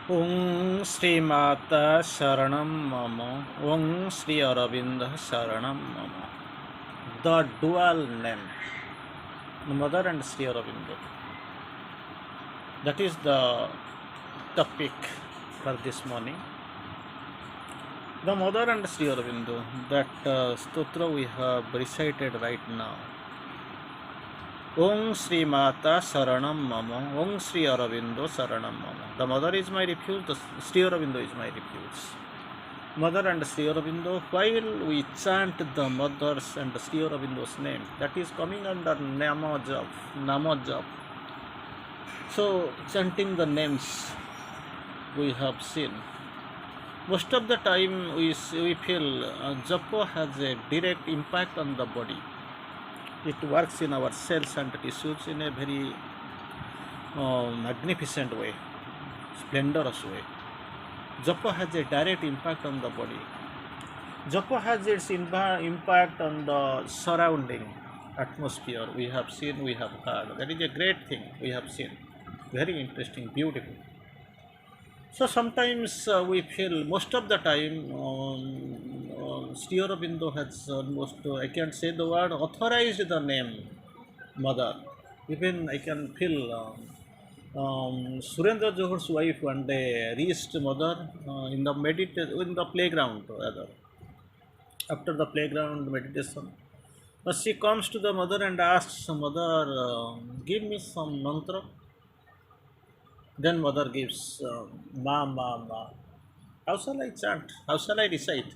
Om Sri Mata Sharanam Mama, Om Sri Aravinda Sharanam Mama. The dual name, Mother and Sri Aurobindo. That is the topic for this morning. The Mother and Sri Aurobindo, that stotra we have recited right now. Om Sri Mata Saranam Mama, Om Sri Aurobindo Saranam Mama. The Mother is my refuge, the Sri Aurobindo is my refuge. Mother and Sri Aurobindo, while we chant the Mother's and Sri Aurobindo's name, that is coming under Nama Jap. So, chanting the names we have seen. Most of the time we feel Japa has a direct impact on the body. It works in our cells and tissues in a very magnificent way, splendorous way. Japa has a direct impact on the body. Japa has its impact on the surrounding atmosphere. We have seen, we have heard. That is a great thing we have seen. Very interesting, beautiful. So sometimes we feel, most of the time, Sri Aurobindo has almost, I can't say the word, authorized the name Mother. Even I can feel Surendra Johar's wife one day reached Mother in the playground rather. After the playground meditation, she comes to the Mother and asks, Mother, give me some mantra. Then Mother gives, Ma, Ma, Ma. How shall I chant? How shall I recite?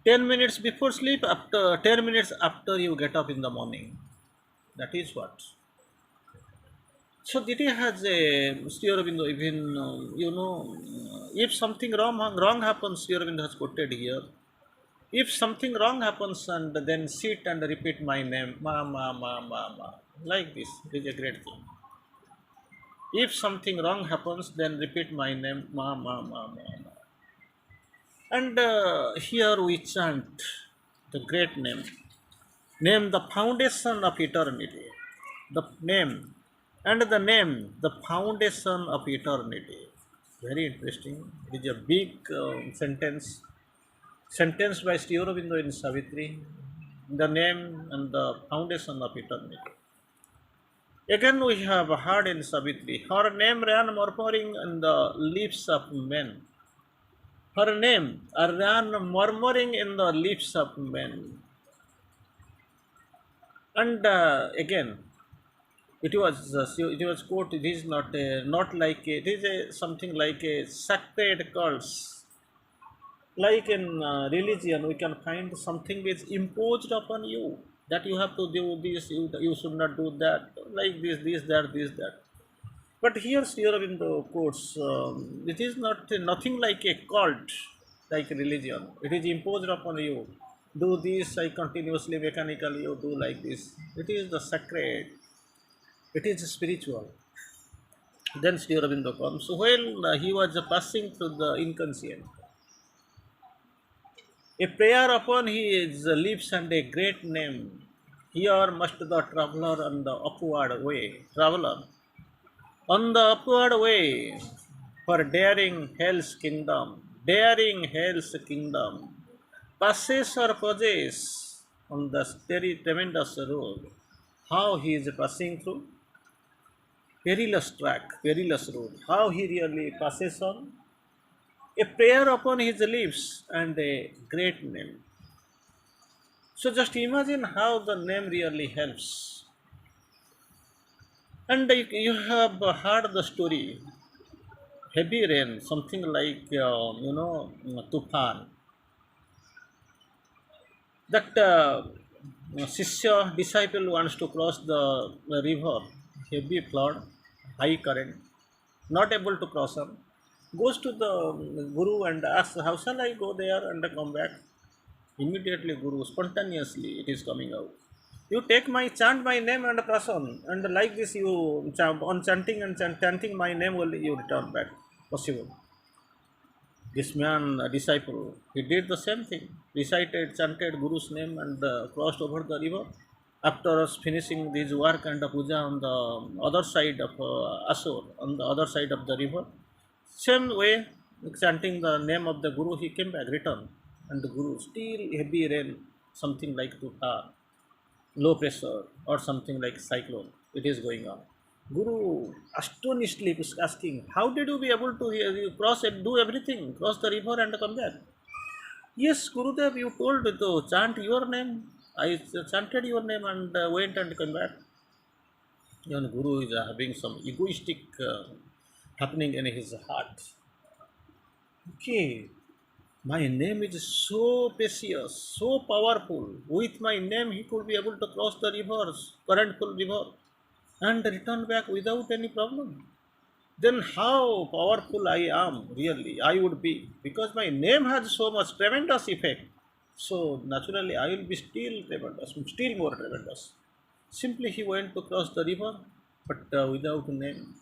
10 minutes before sleep, after 10 minutes after you get up in the morning. That is what. So Diti has a Sri Aurobindo, even, if something wrong happens, Sri Aurobindo has quoted here. If something wrong happens, and then sit and repeat my name, Ma, Ma, Ma, Ma, Ma. Like this, it is a great thing. If something wrong happens, then repeat my name, Ma, Ma, Ma, Ma, Ma. And here we chant the great name. Name the foundation of eternity. The name. And the name, the foundation of eternity. Very interesting. It is a big sentence. Sentenced by Sri Aurobindo in Savitri. The name and the foundation of eternity. Again we have heard in Savitri, her name ran murmuring in the lips of men. Her name ran murmuring in the lips of men. And again, it was quote. It is not like it is something like a sacred curse. Like in religion, we can find something is imposed upon you, that you have to do this, you should not do that, like this, that. But here Sri Aurobindo quotes, it is nothing like a cult, like religion. It is imposed upon you. Do this, I continuously, mechanically, you do like this. It is the sacred. It is spiritual. Then Sri Aurobindo comes. So while he was passing through the inconscient, a prayer upon his lips and a great name. Here must the traveler on the upward way, traveler on the upward way for daring hell's kingdom, passes or possess on the very tremendous road. How he is passing through perilous track, perilous road. How he really passes on a prayer upon his lips and a great name. So just imagine how the name really helps. And you have heard the story, heavy rain, something like, tufan. That Sishya disciple wants to cross the river, heavy flood, high current, not able to cross on. Goes to the Guru and asks, how shall I go there and come back? Immediately Guru, spontaneously it is coming out. You take chant my name and pass on, and like this you on chanting and chanting my name only you return back. Possible. This man, a disciple, he did the same thing. Recited, chanted Guru's name and crossed over the river. After finishing his work and puja on the other side of Asur, on the other side of the river, Same way, chanting the name of the Guru, he came back, returned, and the Guru still heavy rain, something like Tutar, low pressure or something like cyclone. It is going on. Guru astonishedly was asking, "How did you be able to cross and do everything, cross the river and come back?" Yes, Gurudev, you told to chant your name. I chanted your name and went and came back. Even Guru is having some egoistic happening in his heart. Okay, my name is so precious, so powerful. With my name, he could be able to cross the rivers, currentful river, and return back without any problem. Then how powerful I am, really, I would be, because my name has so much tremendous effect. So naturally, I will be still tremendous, still more tremendous. Simply, he went to cross the river, but without name,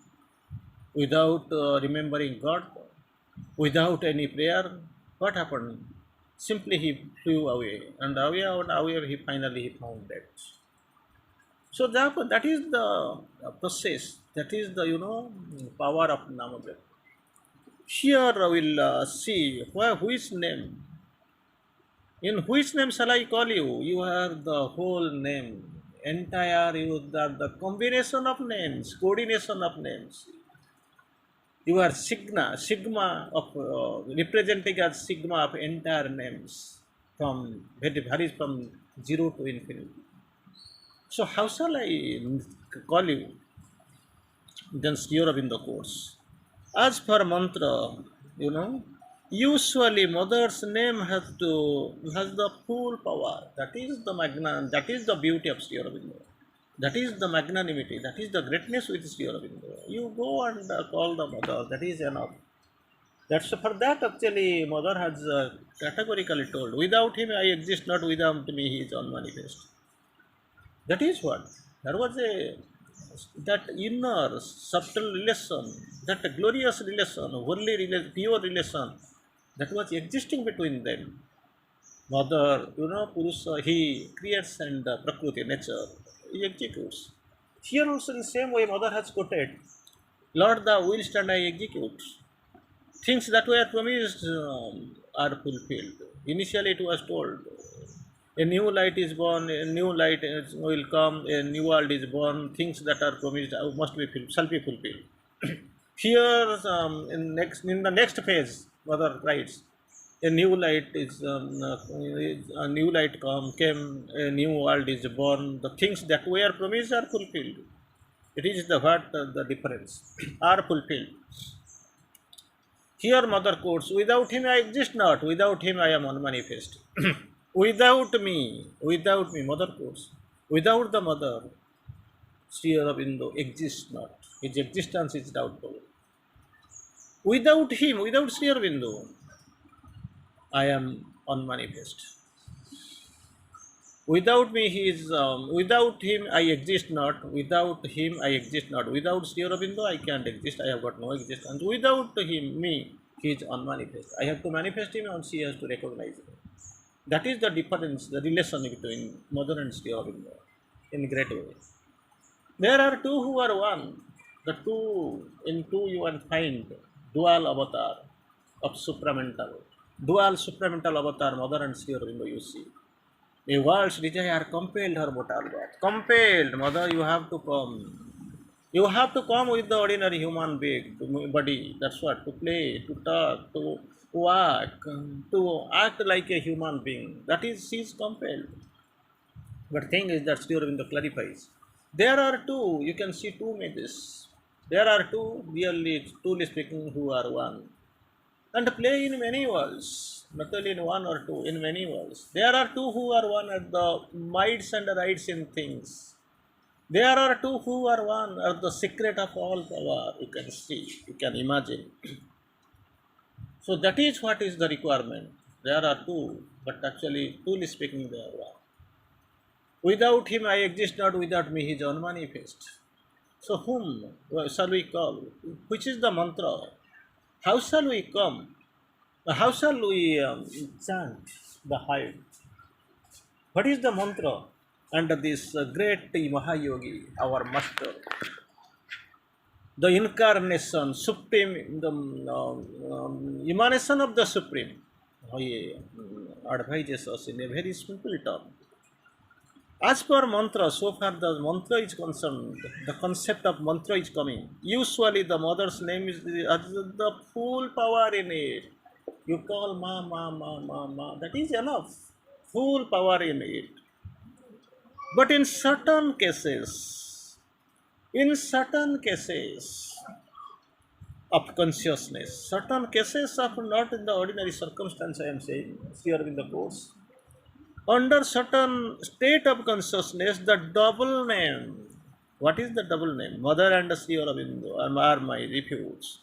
without remembering God, without any prayer. What happened? Simply, he flew away, and away he finally he found that. So therefore, that is the process. That is the power of Namadev. Here we'll see which name. In which name shall I call you? You have the whole name, entire you the combination of names, coordination of names. You are sigma of representing as sigma of entire names from varies from zero to infinity. So how shall I call you? Then Sri Aurobindo quotes. As per mantra, usually mother's name has the full power. That is the beauty of Sri Aurobindo. That is the magnanimity. That is the greatness with Sri Aurobindo. You go and call the mother. That is enough. That's for that actually mother has categorically told. Without him I exist not. Without me he is unmanifest. That is what. There was a that inner subtle relation, that glorious relation, holy relation, pure relation that was existing between them. Mother, Purusha, he creates and Prakriti, nature, he executes. Here also in the same way Mother has quoted, Lord, thou willst and I execute. Things that were promised are fulfilled. Initially it was told, a new light is born, a new light will come, a new world is born, things that are promised must be shall be fulfilled. Here, in the next phase, Mother writes, a new light a new light came, a new world is born. The things that were promised are fulfilled. It is the difference are fulfilled. Here, Mother quotes, "Without him I exist not. Without him I am unmanifest." Without me, Mother quotes, without the Mother, Sri Aurobindo exists not. His existence is doubtful. Without Sri Aurobindo, I am unmanifest. Without me, without him, I exist not. Without him, I exist not. Without Sri Aurobindo, I can't exist. I have got no existence. Without him, me, he is unmanifest. I have to manifest him, and she has to recognize him. That is the difference, the relation between Mother and Sri Aurobindo in great way. There are two who are one. The two in two you will find dual avatar of supramental. Dual supramental avatar, Mother and Sri Aurobindo, you see. A world's desire compelled her mortal birth. Compelled, Mother, you have to come. You have to come with the ordinary human being, body. That's what, to play, to talk, to walk, to act like a human being. That is, she is compelled. But thing is that Sri Aurobindo clarifies. There are two, you can see two images. There are two, really, truly speaking, who are one. And play in many worlds, not only in one or two, in many worlds. There are two who are one at the mights and rights in things. There are two who are one at the secret of all power. You can see, you can imagine. So that is what is the requirement. There are two, but actually, truly speaking, they are one. Without him I exist not, without me he is unmanifest. So whom shall we call? Which is the mantra? How shall we come? How shall we chant the hymn? What is the mantra? And this great Mahayogi, our master, the incarnation, supreme, the emanation of the supreme. He advises us in a very simple term. As per mantra, so far the mantra is concerned, the concept of mantra is coming. Usually the mother's name is the full power in it. You call ma, ma, ma, ma, ma, that is enough. Full power in it. But in certain cases of consciousness, certain cases of not in the ordinary circumstance, I am saying, here in the course, under certain state of consciousness, the double name, what is the double name? Mother and Sri Aurobindo are my refuge,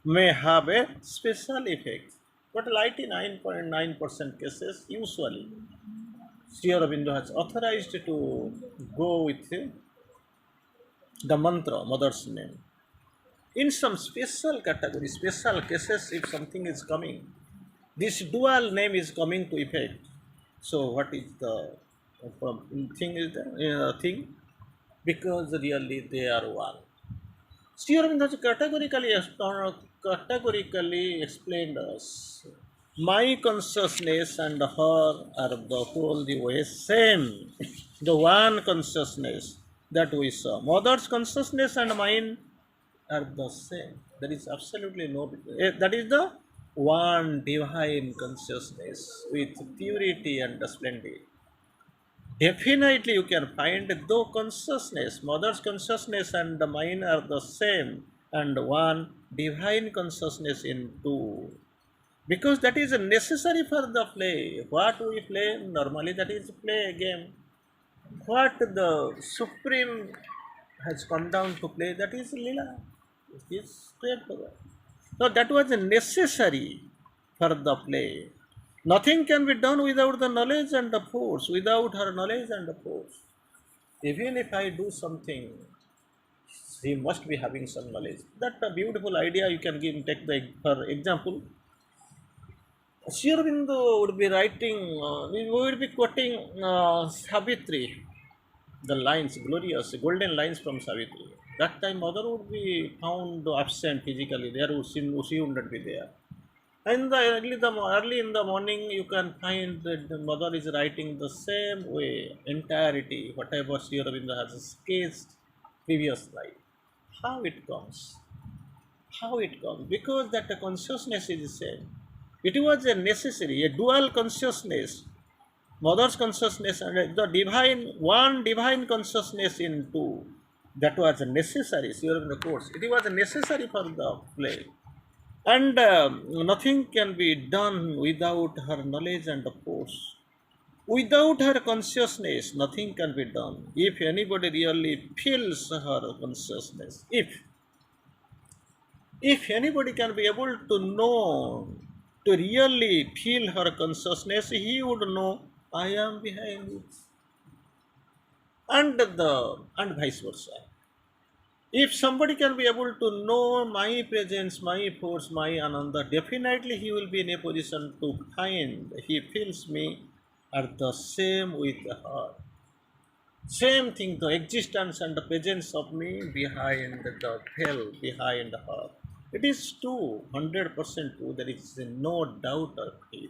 may have a special effect. But 99.9% cases, usually, Sri Aurobindo has authorized to go with the mantra, mother's name. In some special category, special cases, if something is coming, this dual name is coming to effect. So, what is the thing? Is the thing? Because really they are one. Sri Aurobindo has categorically explained us. My consciousness and her are the whole the way same. The one consciousness that we saw. Mother's consciousness and mine are the same. There is absolutely no. That is the one divine consciousness with purity and splendor. Definitely, you can find though consciousness, mother's consciousness and the mine are the same, and one divine consciousness in two. Because that is necessary for the play. What we play normally, that is play a game. What the Supreme has come down to play, that is Lila. It is straightforward. So that was necessary for the play. Nothing can be done without the knowledge and the force, without her knowledge and the force. Even if I do something, she must be having some knowledge. That's a beautiful idea you can give, take the for example. Sri Aurobindo would be writing, we would be quoting Savitri, the lines, glorious, golden lines from Savitri. That time mother would be found absent physically, she would not be there. And early in the morning, you can find that the mother is writing the same way, entirety, whatever Sri Aurobindo has sketched previous life. How it comes? How it comes? Because that the consciousness is the same. It was a necessary, a dual consciousness, mother's consciousness and the divine, one divine consciousness in two. That was necessary, Sri Aurobindo quotes. It was necessary for the play. And nothing can be done without her knowledge and force. Without her consciousness, nothing can be done. If anybody really feels her consciousness, if anybody can be able to know, to really feel her consciousness, he would know I am behind it. And vice versa. If somebody can be able to know my presence, my force, my ananda, definitely he will be in a position to find, he feels me at the same with her. Same thing, the existence and the presence of me behind the veil, behind her. It is true, 100% true, there is no doubt of it.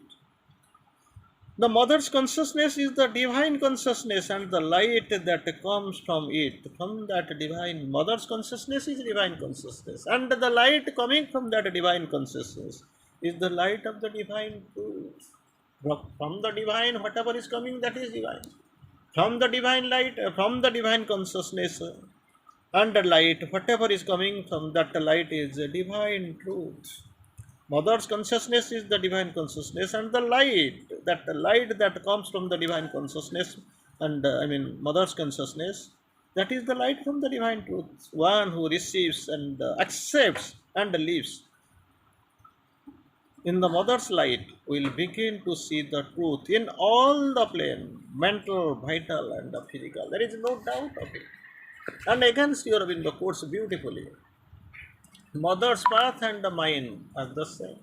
The mother's consciousness is the divine consciousness and the light that comes from it. From that divine mother's consciousness is divine consciousness. And the light coming from that divine consciousness is the light of the divine truth. From the divine, whatever is coming, that is divine. From the divine light, from the divine consciousness and the light, whatever is coming from that light is divine truth. Mother's consciousness is the divine consciousness, and the light that comes from the divine consciousness, and mother's consciousness, that is the light from the divine truth. One who receives and accepts and lives in the mother's light will begin to see the truth in all the plane, mental, vital, and physical. There is no doubt of it. And again, Sri Aurobindo quotes beautifully. Mother's path and mine are the same.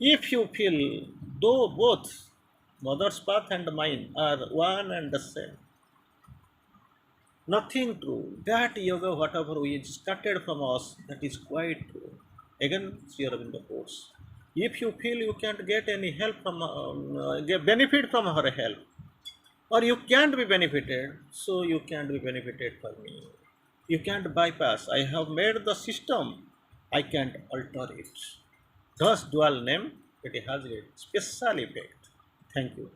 If you feel, though both mother's path and mine are one and the same, Nothing true. That yoga, whatever we started from us, that is quite true. Again, Sri Aurobindo quotes. If you feel you can't get any help from, get benefit from her help, or you can't be benefited, so you can't be benefited for me. You can't bypass. I have made the system. I can't alter it. Thus, dual name, it has a special effect. Thank you.